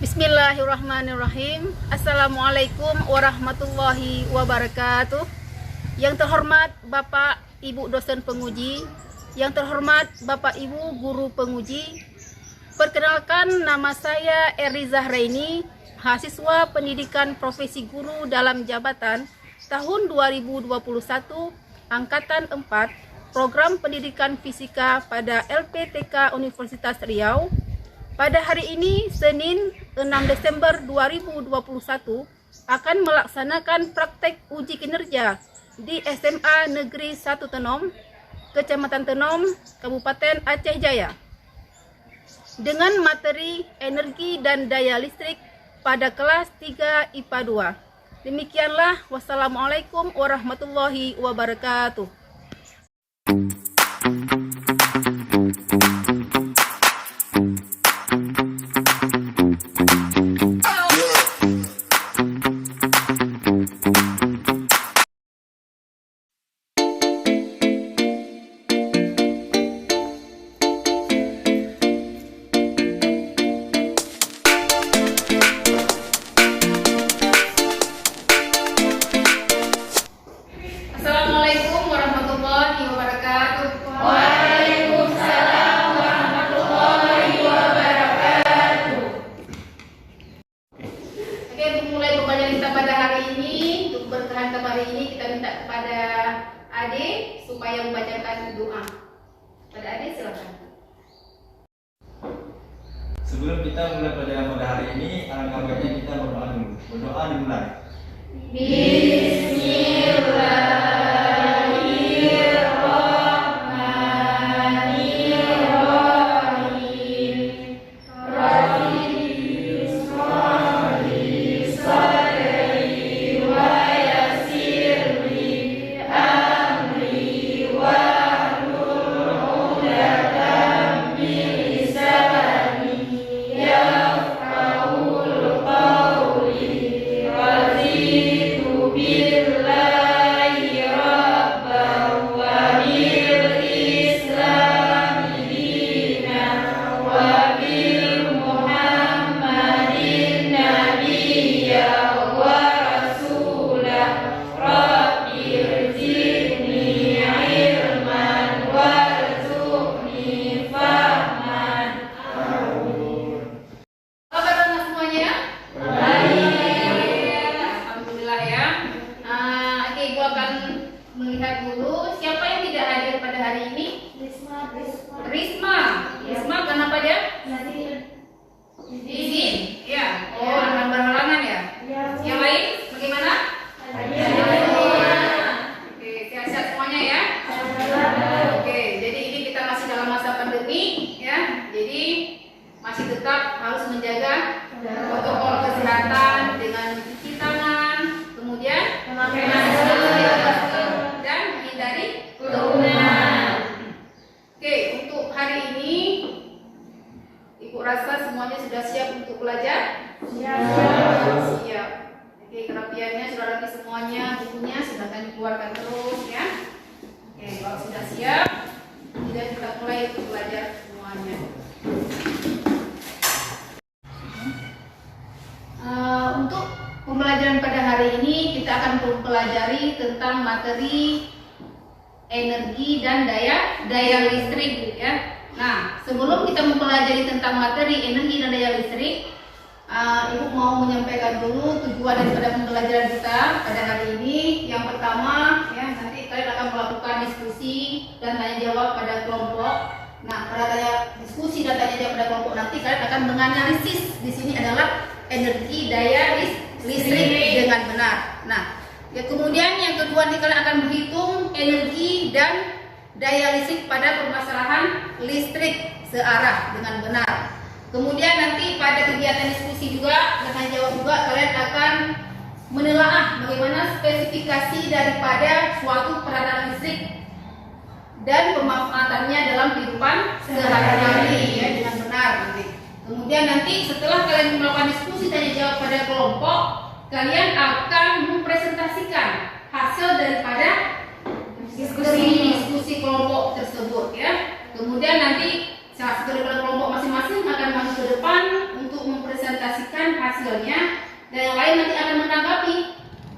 Bismillahirrahmanirrahim. Assalamualaikum warahmatullahi wabarakatuh. Yang terhormat Bapak Ibu dosen penguji, yang terhormat Bapak Ibu guru penguji, perkenalkan nama saya Eri Zahraini, mahasiswa pendidikan profesi guru dalam jabatan tahun 2021, angkatan 4, program pendidikan fisika pada LPTK Universitas Riau. Pada hari ini, Senin 6 Desember 2021, akan melaksanakan praktek uji kinerja di SMA Negeri 1 Tenom, Kecamatan Tenom, Kabupaten Aceh Jaya, dengan materi energi dan daya listrik pada kelas 3 IPA 2. Demikianlah, wassalamualaikum warahmatullahi wabarakatuh. Assalamualaikum warahmatullahi wabarakatuh. Waalaikumsalam warahmatullahi wabarakatuh. Oke, untuk mulai pembelajaran kita pada hari ini, untuk bertahan ke hari ini, kita minta kepada Ade supaya membacakan doa. Pada Ade, silakan. Sebelum kita mulai pelajaran pada hari ini, alangkah baiknya kita berdoa dulu. Berdoa dimulai. Melihat dulu siapa yang tidak hadir pada hari ini. Risma, kenapa dia? Izin. Ya. Oh, ada berhalangan ya. Yang lain bagaimana? Oke, sehat-sehat semuanya ya. Oke, jadi ini kita masih dalam masa pandemi ya. Jadi masih tetap harus menjaga protokol kesehatan dengan mencuci tangan, kemudian memakai masker dan menghindari kerumunan. Oke, untuk hari ini Ibu rasa semuanya sudah siap untuk belajar? Siap. Oke, kerapiannya sudah rapi semuanya, bukunya silahkan dikeluarkan terus ya. Oke, kalau sudah siap, tidak kita mulai untuk belajar semuanya. Untuk pembelajaran pada hari ini kita akan mempelajari tentang materi energi dan daya listrik ya. Nah, sebelum kita mempelajari tentang materi energi dan daya listrik, Ibu mau menyampaikan dulu tujuan daripada pembelajaran kita pada hari ini. Yang pertama ya, nanti kalian akan melakukan diskusi dan tanya jawab pada kelompok. Nah, pada diskusi dan tanya jawab pada kelompok nanti kalian akan menganalisis di sini adalah energi daya listrik dengan benar. Nah, ya kemudian yang kedua nih kalian akan menghitung energi dan daya listrik pada permasalahan listrik searah dengan benar. Kemudian nanti pada kegiatan diskusi juga dan tanya jawab juga kalian akan menelaah bagaimana spesifikasi daripada suatu peralatan listrik dan pemanfaatannya dalam kehidupan sehari-hari ya dengan benar nanti. Kemudian nanti setelah kalian melakukan diskusi tanya jawab pada kelompok, kalian akan mempresentasikan hasil daripada diskusi kelompok tersebut ya. Kemudian nanti salah satu dari kelompok masing-masing akan masuk ke depan untuk mempresentasikan hasilnya, dan yang lain nanti akan menanggapi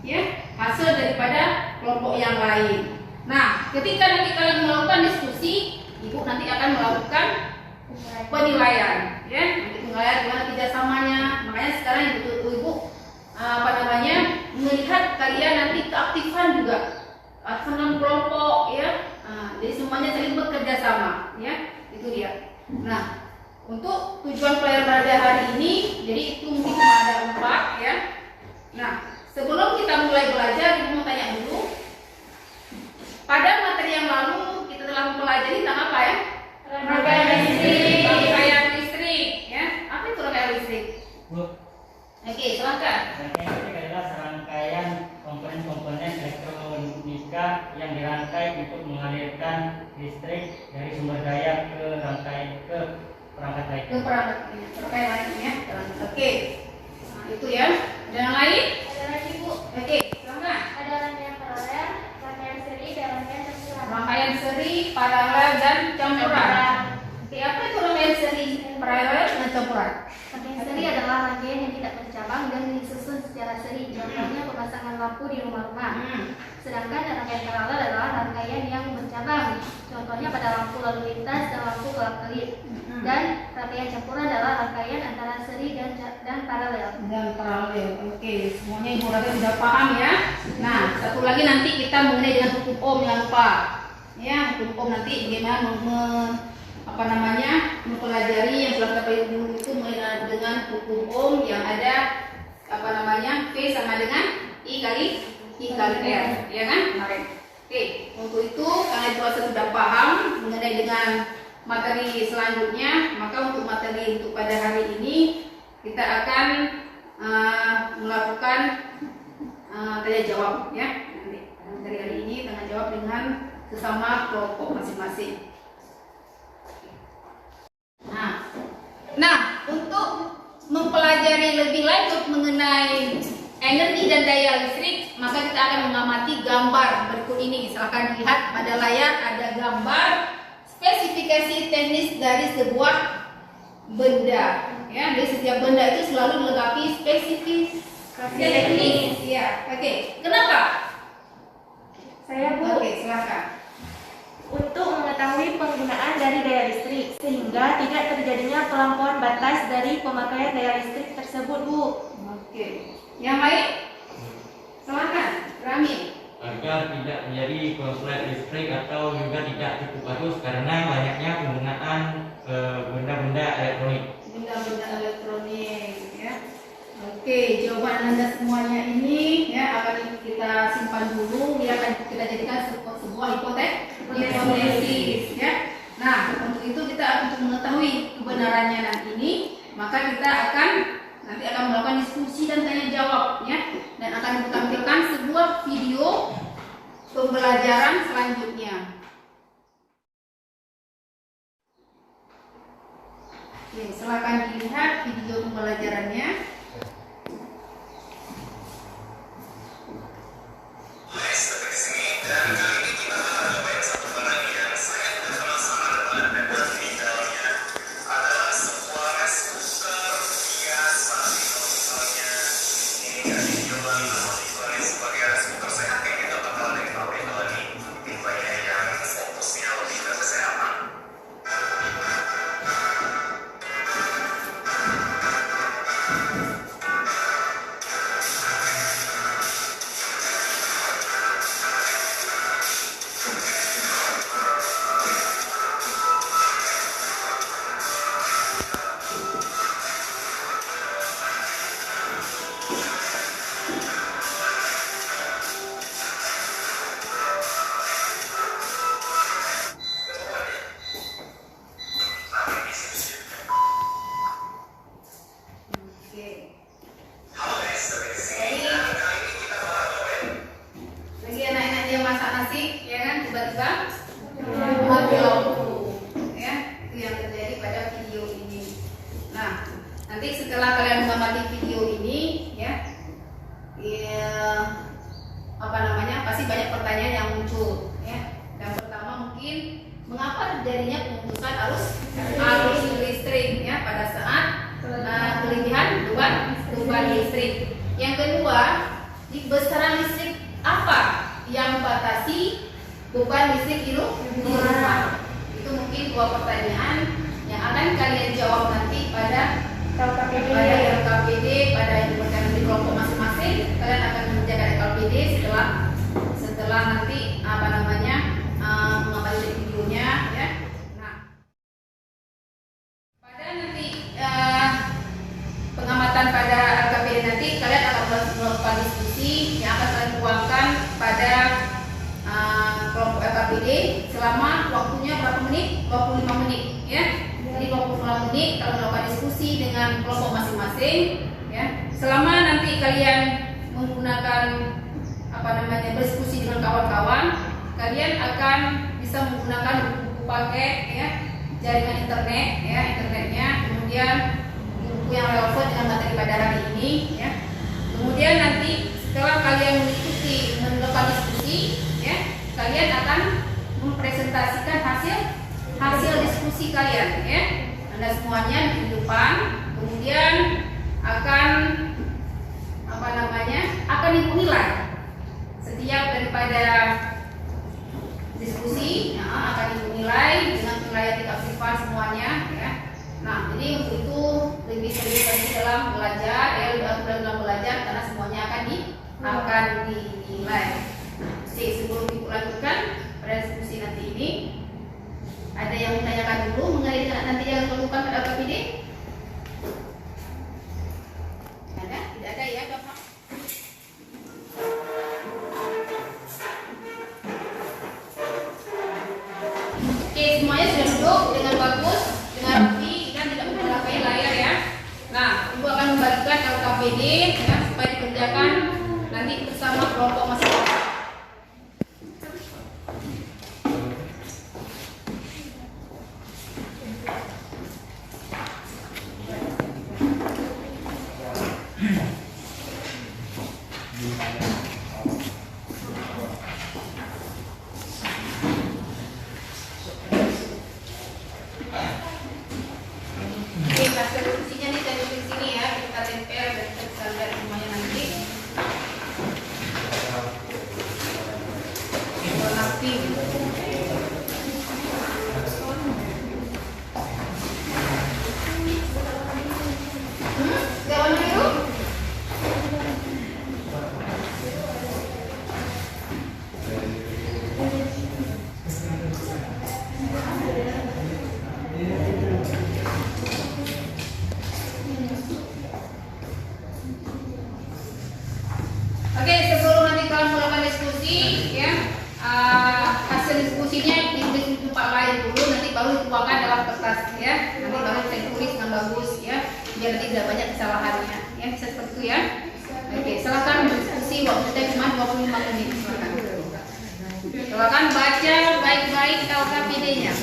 ya hasil daripada kelompok yang lain. Nah, ketika nanti kalian melakukan diskusi, ibu nanti akan melakukan penilaian ya, nanti penilaian gimana kerjasamanya. Makanya sekarang ibu melihat kalian nanti keaktifan juga, aktifan kelompok ya. Jadi semuanya saling bekerja sama ya, itu dia. Nah, untuk tujuan pelajaran pada hari ini, jadi itu mungkin cuma ada 4 ya. Nah, sebelum kita mulai belajar, ibu mau tanya dulu, pada materi yang lalu kita telah mempelajari tentang apa ya? Rangkaian listrik. Rangkaian listrik ya. Apa itu rangkaian listrik? Oke, silakan. Rangkaian listrik adalah serangkaian komponen-komponen elektronika yang dirangkai untuk mengalirkan listrik dari sumber daya ke perangkat lain. Ke perangkat lainnya. Oke. Nah, itu ya. Ada yang lain? Ada lagi Bu, Oke, silakan. ada rangkaian paralel, rangkaian seri, dan rangkaian campuran. Rangkaian seri, paralel, dan campuran. Oke, apa itu rangkaian seri, paralel, dan campuran? Rangkaian seri adalah rangkaian yang tidak bercabang dan disusun secara seri, contohnya pemasangan lampu di rumah-rumah. Sedangkan rangkaian paralel adalah rangkaian yang bercabang, contohnya pada lampu lalu lintas dan lampu kelap-kelip. Dan rangkaian campuran adalah rangkaian antara seri dan paralel. Dan paralel. Oke, semuanya ibu rasa sudah paham ya. Nah, satu lagi nanti kita mengenai dengan hukum ohm, jangan lupa. Ya, hukum ohm nanti bagaimana mempelajari yang sudah kita pelajari dulu itu mengenai dengan hukum ohm yang ada V sama dengan I kali R, ya kan? Kemarin. Oke, untuk itu karena ibu rasa sudah paham mengenai dengan materi selanjutnya, maka untuk materi untuk pada hari ini kita akan melakukan tanya jawab ya. Nanti dari hari ini tanya jawab dengan sesama kelompok masing-masing. Nah, untuk mempelajari lebih lanjut mengenai energi dan daya listrik, maka kita akan mengamati gambar berikut ini. Silakan dilihat pada layar, ada gambar spesifikasi teknis dari sebuah benda. Ya, dari setiap benda itu selalu dilengkapi spesifikasi teknis. Ya, oke. Kenapa? Saya Bu, Oke, silakan. untuk mengetahui penggunaan dari daya listrik sehingga tidak terjadinya pelampauan batas dari pemakaian daya listrik tersebut Bu. Oke. Yang lain? Silakan, Rami. Agar tidak menjadi konslet listrik atau juga tidak cukup arus karena banyaknya penggunaan benda-benda elektronik. Benda-benda elektronik ya. Oke, jawaban Anda semuanya ini ya akan kita simpan dulu, ya akan kita jadikan sebuah hipotesis ya. Nah, untuk itu kita untuk mengetahui kebenarannya nanti ini, maka kita akan melakukan diskusi dan tanya jawab ya, dan akan ditampilkan sebuah video pembelajaran selanjutnya. Oke, silakan dilihat video pembelajarannya. Lagi anak-anak dia masak nasi, ya kan, tiba-tiba mati lampu, ya, itu yang terjadi pada video ini. Nah, nanti setelah kalian mengamati video ini, pasti banyak pertanyaan yang muncul, ya. Yang pertama mungkin mengapa terjadinya pemutusan arus listrik, ya, pada saat kelebihan beban menit kalau melakukan diskusi dengan kelompok masing-masing, ya. Selama nanti kalian menggunakan berdiskusi dengan kawan-kawan, kalian akan bisa menggunakan buku paket, ya, jaringan internet, ya, internetnya, kemudian buku yang relevan dengan materi pada hari ini, ya. Kemudian nanti setelah kalian melakukan diskusi, ya, kalian akan mempresentasikan hasil diskusi kalian, ya. Anda semuanya di depan, kemudian akan dinilai setiap daripada diskusi, ya, akan dinilai dengan penilaian tingkat sifat semuanya, ya. Nah, jadi untuk itu lebih serius lagi dalam belajar, ya, lebih aktif dalam belajar karena semuanya akan dinilai. Jadi sebelum ibu lanjutkan pada diskusi nanti ini, ada yang menanyakan dulu mengenai nanti yang dilakukan pada KPD? Ada? Tidak ada, ya, Bapak? Oke, semuanya sudah duduk dengan bagus, dengan rapi, dan tidak menggunakan layar, ya. Nah, ibu akan membagikan LKPD, ya, supaya dikerjakan nanti bersama kelompok masing-masing. Diskusinya nih saya tulis sini, ya, kita tempel dan kita lihat semuanya nanti. Warna pink. Nggak warna biru? Oke, sebelum nanti kalian melakukan diskusi, ya, hasil diskusinya di tempat lain dulu, nanti baru dituangkan dalam kertas, ya. Nanti baru saya tulis dengan bagus, ya, biar nanti tidak banyak kesalahannya, ya, bisa seperti itu, ya. Oke, silakan berdiskusi, waktu kita cuma 25 menit. Silakan baca baik-baik LKPD-nya.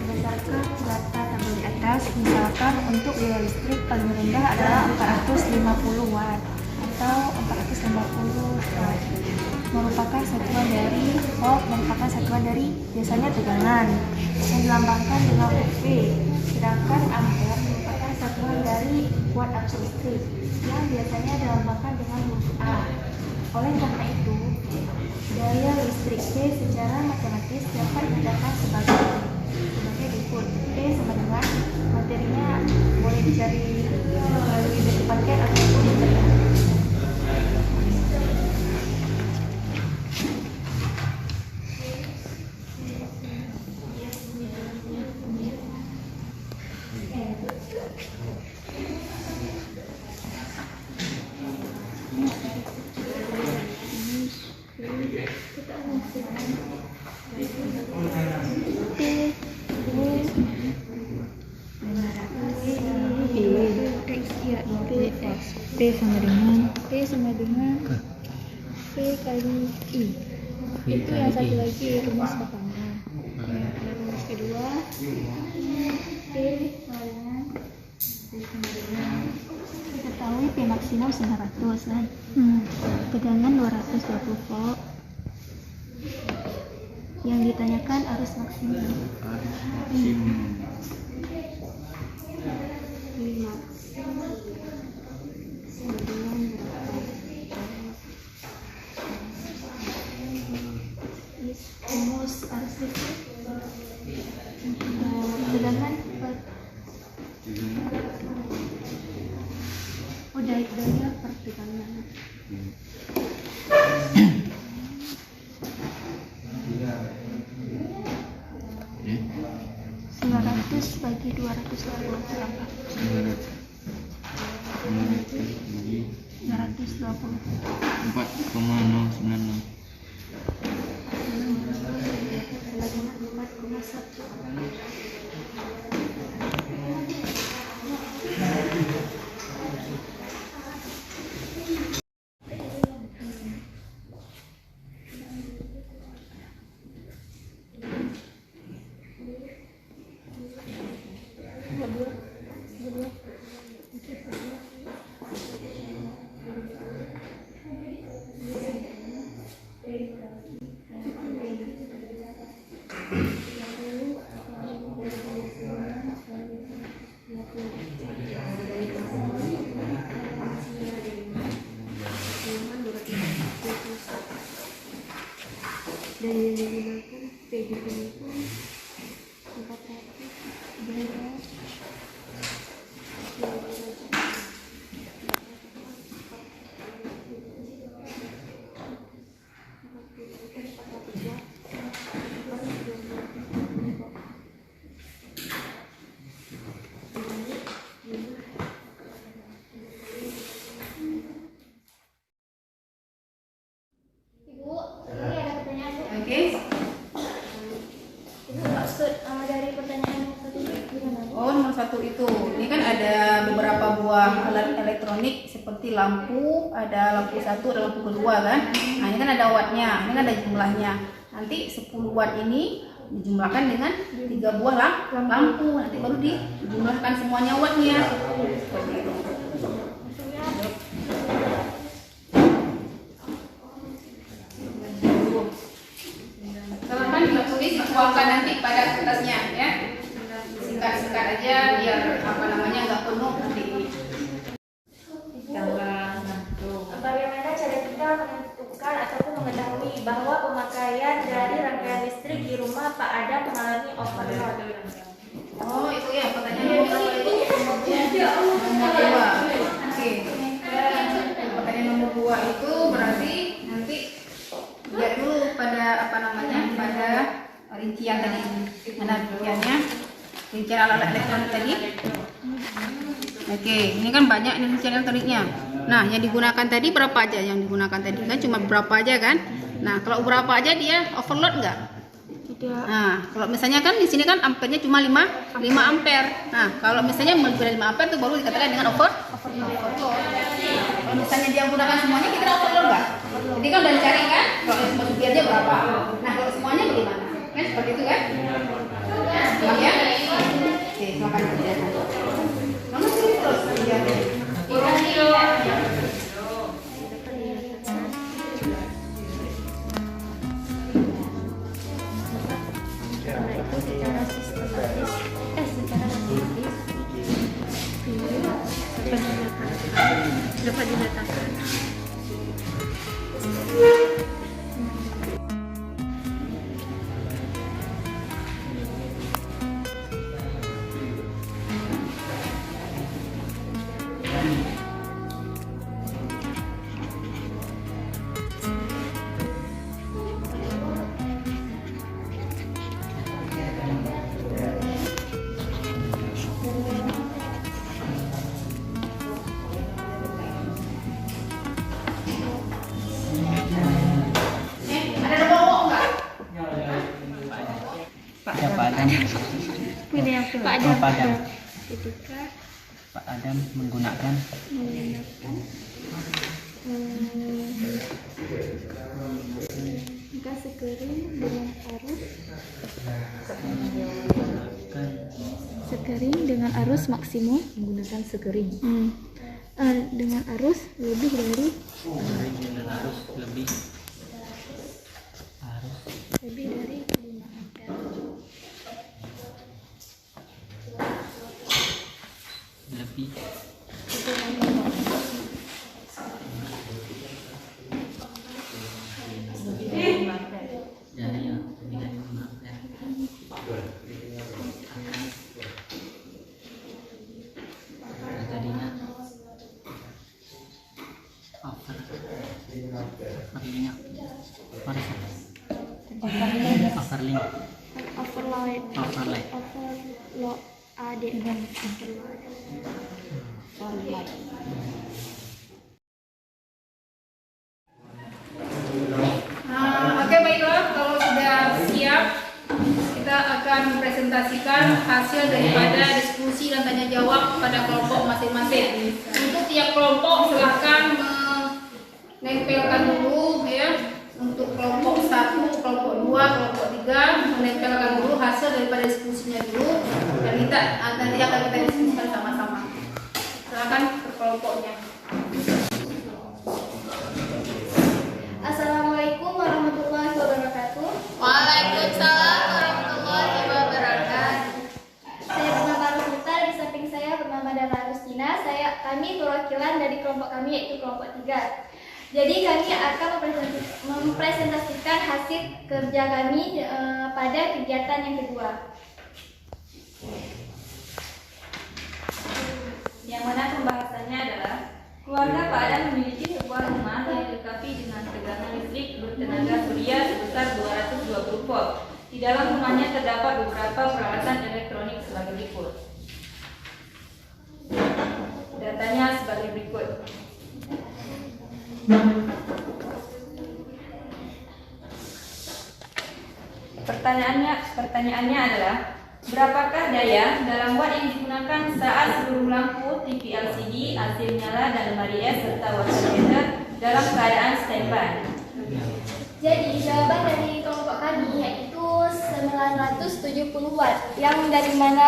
Berdasarkan data tabel di atas, misalkan untuk biaya listrik paling rendah adalah 450 watt atau 450 watt, merupakan satuan dari volt, merupakan satuan dari biasanya tegangan yang dilambangkan dengan V, sedangkan ampere merupakan satuan dari watt arus listrik yang biasanya dilambangkan dengan huruf A. Oleh karena itu, daya listrik P secara matematis dapat dikatakan sebagai berikut. P sama dengan materinya boleh dicari melalui buku paket ataupun internet. P sama dengan P kali I. Itu yang satu lagi rumus pertama. Rumus kedua P sama dengan kita tahu P maksimum 900 kan. Tegangan 220 volt. Yang ditanyakan arus maksimum. Rumus arus listrik. Tegangan per Oh, daya pertegangan. 900 bagi 220 berapa? 920 4,096. lagi 4,1. Dan yang digunakan PDB itu 400 Ibu, ini ada pertanyaan Bu. Oke. Ibu, maksud dari pertanyaan yang tadi gimana Bu? Oh, nomor 1 itu. Ini kan ada beberapa buah alat elektronik seperti lampu, ada lampu 1, ada lampu kedua kan. Nah, ini kan ada wattnya, ini kan ada jumlahnya. Nanti 10 watt ini dijumlahkan dengan 3 buah lampu. Nanti baru dijumlahkan semuanya wattnya. Seperti itu. Silahkan ditulis, tuangkan nanti pada kertasnya ya. Singkat-singkat aja biar nggak penuh nanti ini. Bagaimana cara kita menentukan ataupun mengetahui bahwa pemakaian dari rangkaian listrik di rumah Pak Adam mengalami overload? Oh, itu ya pertanyaan nomor berapa itu? Nomor 2. Oke. Pertanyaan nomor 2 itu berarti nanti lihat dulu pada pada rincian tadi. Mana rinciannya? Rincian alat elektronik tadi. Oke, ini kan banyak ini rincian elektroniknya. Nah, yang digunakan tadi berapa aja? Yang digunakan tadi kan cuma berapa aja kan? Nah, kalau berapa aja dia overload nggak? Tidak. Nah, kalau misalnya kan di sini kan ampernya cuma 5 ampere. Nah, kalau misalnya lebih dari 5 ampere itu baru dikatakan dengan overload. Kalau misalnya dia gunakan semuanya kita overload nggak? Jadi kan udah dicari kan? Kalau cuma sebagiannya berapa? Nah, kalau semuanya bagaimana? Kan seperti itu kan? Ya? Oke, silakan kerjakan. Kamu sini terus kerjakan. Secara sistematis, dapat diletakkan. Pak Adam. Ketika Pak Adam menggunakan gas sekering dengan arus maksimum menggunakan sekering dengan arus lebih dari lebih dari 5 ampere. lebih dari overlink. Overload. Overlay. Overload. Ada. Overload. Oke, baiklah, kalau sudah siap kita akan mempresentasikan hasil daripada diskusi dan tanya jawab pada kelompok masing-masing. Untuk tiap kelompok silahkan menempelkan dulu ya. Untuk kelompok 1, kelompok 2, kelompok 3 menempelkan dulu hasil daripada diskusinya dulu dan kita nanti akan kita diskusikan sama-sama. Silakan ke kelompoknya. Assalamualaikum warahmatullahi wabarakatuh. Waalaikumsalam warahmatullahi wabarakatuh. Saya bernama Rosita, di samping saya bernama Dara Rustina. Kami perwakilan dari kelompok kami yaitu kelompok 3. Jadi kami akan mempresentasikan hasil kerja kami pada kegiatan yang kedua. Yang mana pembahasannya adalah keluarga Pak Adam memiliki sebuah rumah yang dilengkapi dengan tegangan listrik bertenaga surya sebesar 220 volt. Di dalam rumahnya terdapat beberapa peralatan elektronik sebagai berikut. Datanya sebagai berikut. Pertanyaannya adalah berapakah daya dalam watt yang digunakan saat seluruh lampu TV LCD, AC menyala dan lemari es serta water heater dalam keadaan standby? Jadi jawaban dari kelompok kami yaitu 970 watt. Yang dari mana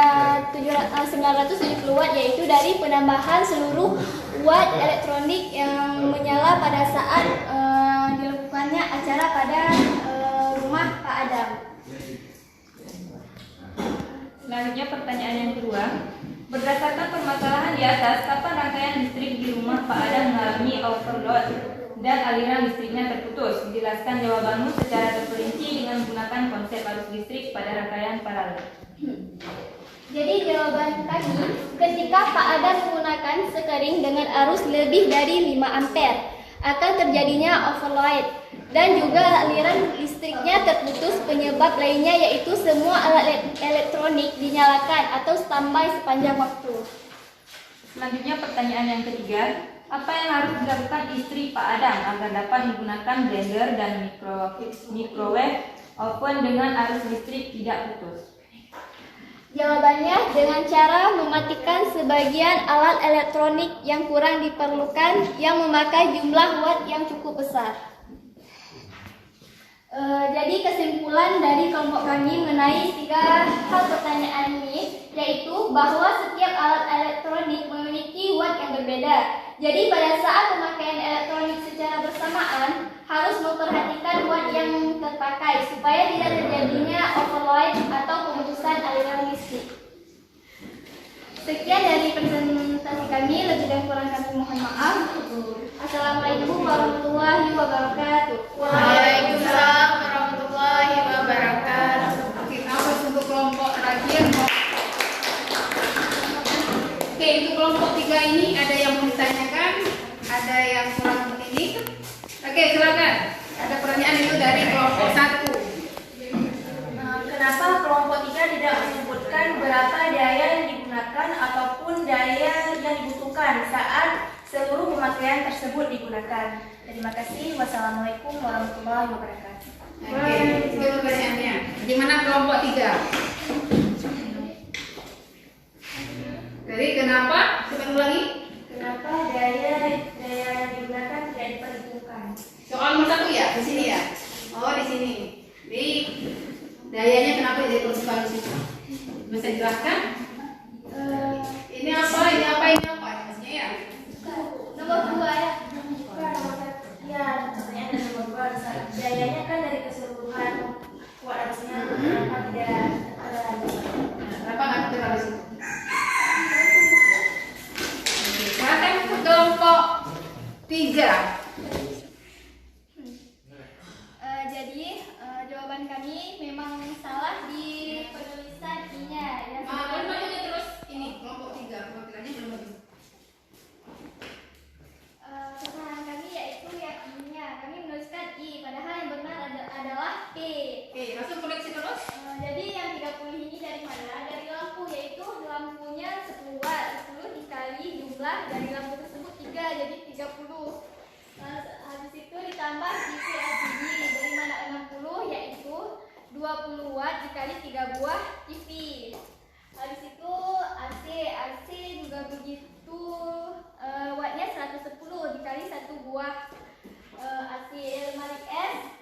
970 watt yaitu dari penambahan seluruh watt elektronik yang menyala pada saat dilakukannya acara pada rumah Pak Adam. Selanjutnya pertanyaan yang kedua. Berdasarkan permasalahan di atas, kapan rangkaian listrik di rumah Pak Adam mengalami overload dan aliran listriknya terputus? Jelaskan jawabanmu secara terperinci dengan menggunakan konsep arus listrik pada rangkaian paralel. Jadi jawaban kami, ketika Pak Adam menggunakan sekering dengan arus lebih dari 5 ampere, akan terjadinya overload dan juga aliran listriknya terputus. Penyebab lainnya yaitu semua alat elektronik dinyalakan atau standby sepanjang waktu. Selanjutnya pertanyaan yang ketiga. Apa yang harus dilakukan istri Pak Adam agar dapat menggunakan blender dan microwave oven dengan arus listrik tidak putus? Jawabannya dengan cara mematikan sebagian alat elektronik yang kurang diperlukan yang memakai jumlah watt yang cukup besar. Jadi kesimpulan dari kelompok kami mengenai 3 hal pertanyaan ini yaitu bahwa setiap alat elektronik memiliki watt yang berbeda. Jadi pada saat pemakaian elektronik secara bersamaan harus memperhatikan watt yang terpakai supaya tidak terjadinya overload atau pemutusan aliran listrik. Sekian dari presentasi kami, lebih dan kurang kami mohon maaf. Assalamualaikum warahmatullahi wabarakatuh. Waalaikumsalam warahmatullahi wabarakatuh. Kita untuk kelompok terakhir. Oke, itu kelompok 3 ini ada yang mau ditanyakan, ada yang kurang ini. Oke, silakan. Ada pertanyaan itu dari kelompok 1. Kenapa kelompok 3 tidak menyebutkan berapa daya yang digunakan ataupun daya yang dibutuhkan saat seluruh pemakaian tersebut digunakan? Terima kasih. Wassalamualaikum warahmatullahi wabarakatuh. Oke, itu pertanyaannya. Gimana kelompok 3? Jadi kenapa? Coba ulangi. Kenapa daya yang digunakan tidak diperhitungkan? Soal nomor 1 ya, di sini ya. Oh, di sini. Di dayanya kenapa jadi persoalan di situ? Bisa jelaskan? Ini apa? Ini apa? Ini apa? Maksudnya ya? Nomor 2 ya. Ya, pertanyaan dari nomor 2. Dayanya kan dari keseluruhan kuat harusnya kenapa tidak terlalu? Kenapa nggak terlalu situ? Silakan ke kelompok 3. Jadi jawaban kami memang salah di penulisan I-nya. Yang Namanya terus ini kelompok 3. Perwakilannya belum betul. kesalahan kami yaitu yang I-nya. Kami menuliskan I, padahal yang benar adalah P. Oke, langsung koleksi terus. jumlah dari lampu tersebut 3, jadi 30. Habis itu ditambah DC LCD dari mana 60, yaitu 20 watt dikali 3 buah TV. Habis itu AC juga begitu, wattnya 110 dikali 1 buah AC lemari S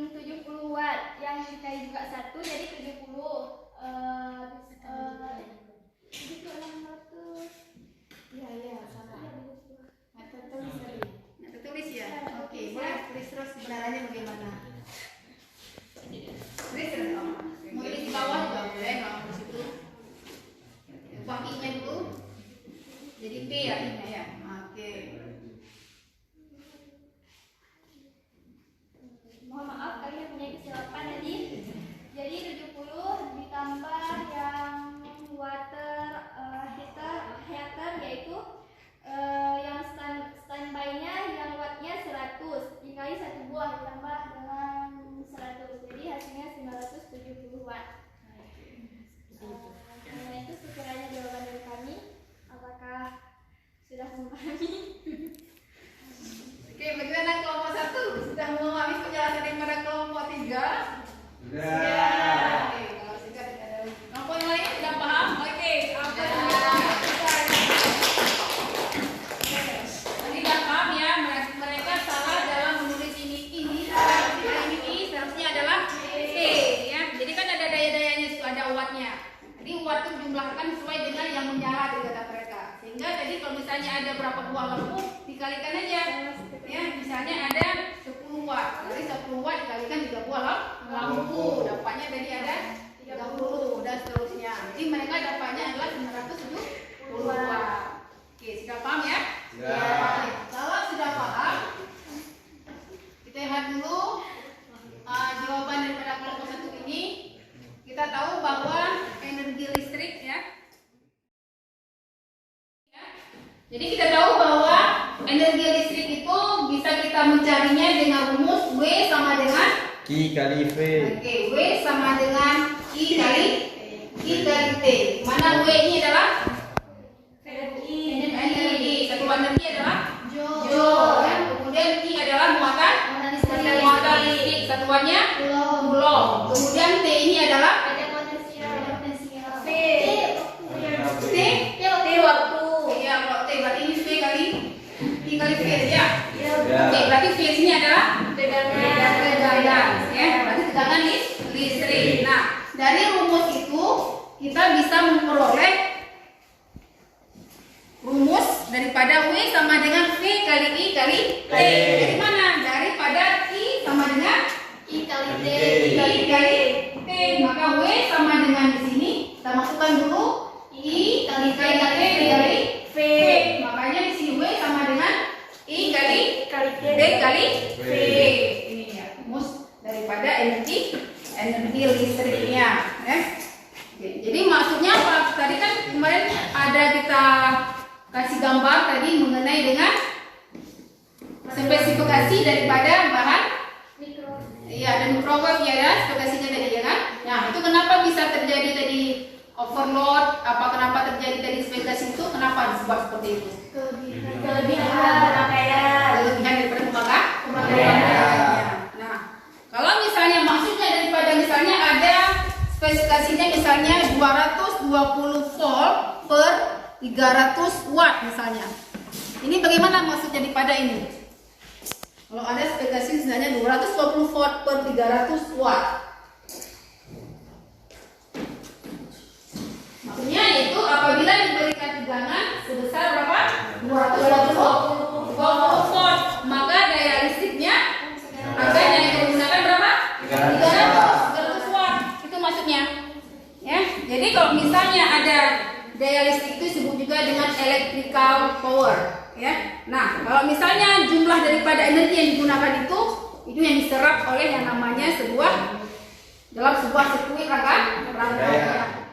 70 watt yang dikali juga 1 jadi 70. Itu 600. Iya, salah. Nggak tertulis ya? Oke, boleh tulis terus sebenarnya bagaimana? Tulis terus, mau tulis di bawah juga boleh, kalau di situ. Upah I-nya dulu. Jadi P ya I-nya ya. Oke. Mohon maaf kalian punya kesilapan tadi. Jadi 70 ditambah yang water heater yaitu yang standby-nya yang wattnya 100 dikali 1 buah ditambah dengan 100, jadi hasilnya 970 watt. Nah itu sekiranya jawaban dari kami. Apakah sudah memahami? Oke, bagaimana kelompok 1? Sudah memahami penjelasan daripada kelompok 3? Sudah. Oke, kalau sudah tidak ada lagi. Kelompok yang lain sudah paham? Oke, apa yang tadi sudah paham ya, mereka salah dalam menulis ini seharusnya adalah E ya. Jadi kan ada daya-dayanya itu, ada wattnya. Jadi watt itu jumlahkan sesuai dengan yang menyala di kata mereka. Sehingga tadi kalau misalnya ada berapa buah lampu dikalikan aja. Ya, misalnya ada 10 watt. Dari 10 watt dikalikan 3 buah lampu. Dapatnya tadi ada 30 dan seterusnya. Jadi mereka dapatnya adalah 970 watt. Oke, sudah paham ya? Sudah. Kalau sudah paham, kita lihat dulu jawaban daripada kelompok 1 ini. Kita tahu bahwa energi listrik ya. Jadi kita tahu bahwa energi listrik itu bisa kita mencarinya dengan rumus W sama dengan Q kali V. Oke, W sama dengan I kali T. Mana W ini adalah energi. Satuan energi adalah Joule. Ya. Kemudian I adalah muatan listrik. Satuannya Coulomb. Kemudian T ini adalah T waktu. Iya, kalau T berarti ini V kali I kali V ya. Oke, berarti V ini adalah tegangan ya. Berarti tegangan listrik. Nah, dari rumus itu kita bisa memperoleh rumus daripada W sama dengan V kali I kali T. Dari mana? Daripada I sama dengan I kali T. I kali T. Maka W sama dengan di sini kita masukkan dulu I kali T kali V. Makanya di sini W sama dengan I kali T kali V. Ini ya rumus daripada energi listriknya. Ya. Oke, jadi maksudnya apa? Tadi kan kemarin ada kita kasih gambar tadi mengenai dengan spesifikasi daripada bahan. Iya, ada microwave ya, spesifikasinya tadi ya kan. Nah, itu kenapa bisa terjadi tadi overload? Kenapa terjadi tadi spesifikasi itu? Kenapa disebut seperti itu? Kelebihan Daripada pemakaian. Nah, kalau misalnya maksudnya daripada misalnya ada spesifikasinya misalnya 220 volt per 300 watt misalnya. Ini bagaimana maksudnya daripada ini? Kalau ada spesifikasi misalnya 220 volt per 300 watt. Maksudnya itu apabila diberikan tegangan sebesar berapa? 220 volt, maka daya listriknya akan yang digunakan berapa? 300 watt. Itu maksudnya. Ya. Jadi kalau misalnya ada daya listrik itu disebut juga dengan electrical power, ya. Nah, kalau misalnya jumlah daripada energi yang digunakan itu yang diserap oleh yang namanya dalam sebuah sirkuit rangkaian.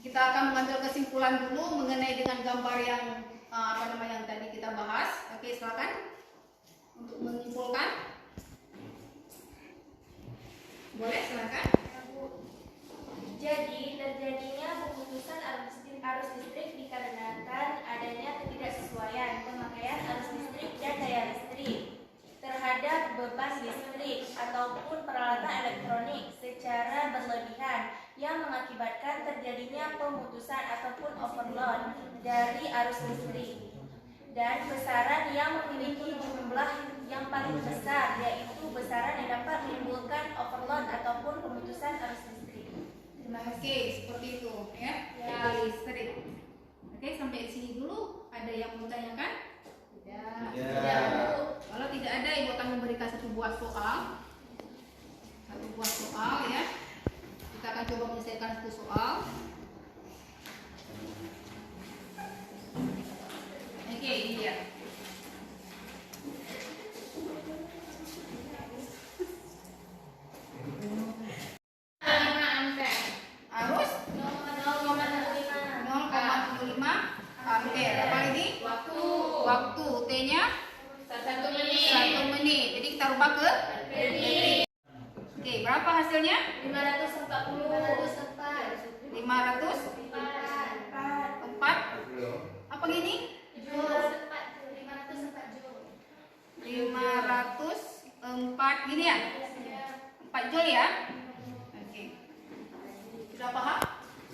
Kita akan mengambil kesimpulan dulu mengenai dengan gambar yang yang tadi kita bahas. Oke, silakan untuk menyimpulkan. Boleh, silakan. Jadi terjadinya pemutusan arus listrik dikarenakan mengakibatkan terjadinya pemutusan ataupun overload dari arus listrik. Dan besaran yang memiliki jumlah yang paling besar, yaitu besaran yang dapat menimbulkan overload ataupun pemutusan arus listrik. Terima kasih, seperti itu ya. Ya. Listrik. Oke, sampai di sini dulu. Ada yang mau tanyakan? Tidak. Ya. Tidak. Kalau tidak ada, Ibu akan memberikan satu buah soal. Satu buah soal ya. Kita akan coba menyelesaikan satu soal. Oke, ini dia. Arus 0,75 ampere. Apa ini? Waktu T-nya 1 menit. Jadi kita rubah ke detik. Oke, berapa hasilnya? 504. Apa gini? 504 gini ya? 4 joule ya? Oke. Sudah paham?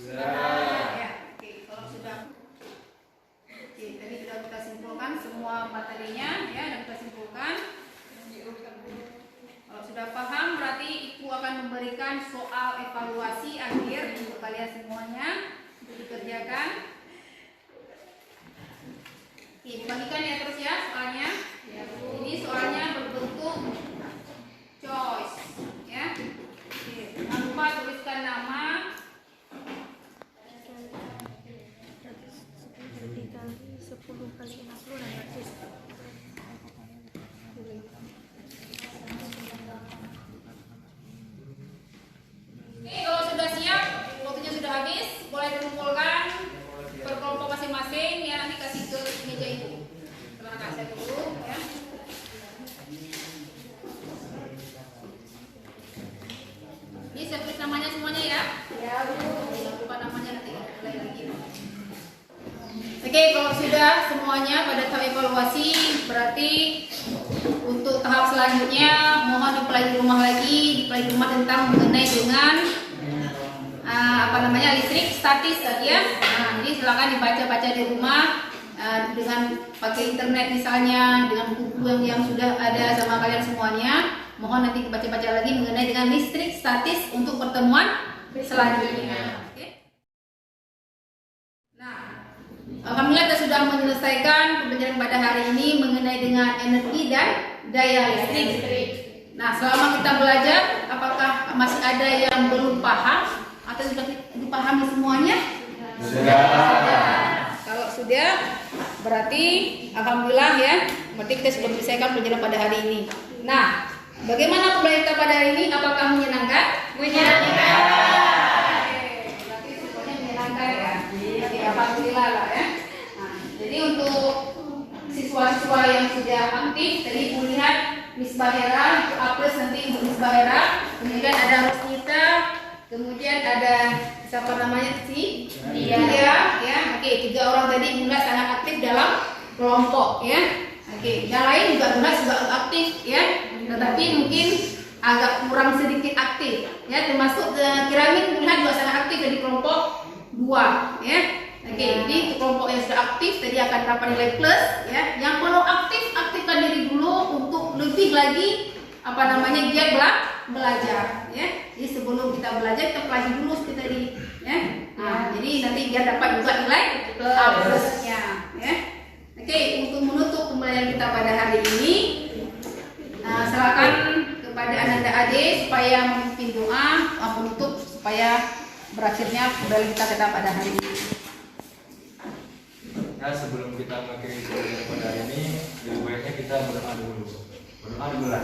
Ya. Oke, kalau sudah. Oke, tadi sudah kita simpulkan semua materinya ya, dan kita simpulkan. Kalau sudah paham berarti Ibu akan memberikan soal evaluasi akhir untuk kalian semuanya untuk dikerjakan. Oke, dibagikan ya terus ya soalnya. Ini soalnya berbentuk choice ya. Oke, jangan lupa tuliskan nama. Oke, kalau sudah siap, waktunya sudah habis, boleh dikumpulkan per kelompok masing-masing ya, nanti kasih ke meja Ibu. Terima kasih dulu ya. Ini saya tulis namanya semuanya ya. Ya, Bu. Jangan lupa namanya nanti mulai lagi. Oke, kalau sudah semuanya pada tahap evaluasi, berarti untuk tahap selanjutnya mohon dipelajari rumah lagi, dipelajari rumah tentang mengenai dengan listrik statis ya. Nah, jadi silakan dibaca-baca di rumah dengan pakai internet misalnya, dengan buku yang sudah ada sama kalian semuanya. Mohon nanti dibaca-baca lagi mengenai dengan listrik statis untuk pertemuan selanjutnya. Oke. Nah, alhamdulillah kita sudah menyelesaikan pembelajaran pada hari ini mengenai dengan energi dan daya listrik. Nah, selama kita belajar, apakah masih ada yang belum paham atau sudah dipahami semuanya? Sudah. Kalau sudah, berarti alhamdulillah ya, berarti kita sudah menyelesaikan pembelajaran pada hari ini. Nah, bagaimana pembelajaran kita pada hari ini? Apakah menyenangkan? Menyenangkan. Berarti semuanya menyenangkan ya. Jadi alhamdulillah lah ya. Nah, jadi untuk siswa-siswa yang sudah aktif, tadi Ibu lihat Miss Bahera, itu A+ nanti untuk Miss Bahera. Kemudian ada Rosnita, kemudian ada siapa namanya si Dia ya. Oke, 3 orang tadi mulai sangat aktif dalam kelompok ya. Oke, yang lain juga mulai juga aktif ya. Tetapi mungkin agak kurang sedikit aktif ya, termasuk Kiramin melihat juga sangat aktif di kelompok 2 ya. Oke, jadi kelompok yang sudah aktif tadi akan dapat nilai plus ya. Yang belum aktif, aktifkan diri dulu untuk lebih lagi giat belajar ya. Jadi sebelum kita belajar kita pelajari dulu seperti tadi ya. Nah, jadi nanti biar dapat juga nilai plusnya ya. Oke, untuk menutup pembelajaran kita pada hari ini, silakan kepada Ananda Ade supaya memimpin doa penutup supaya berakhirnya pembelajaran kita pada hari ini. Nah, sebelum kita mengakhiri pembelajaran pada hari ini, lebih baiknya kita berdoa dulu. Berdoa dulu lah.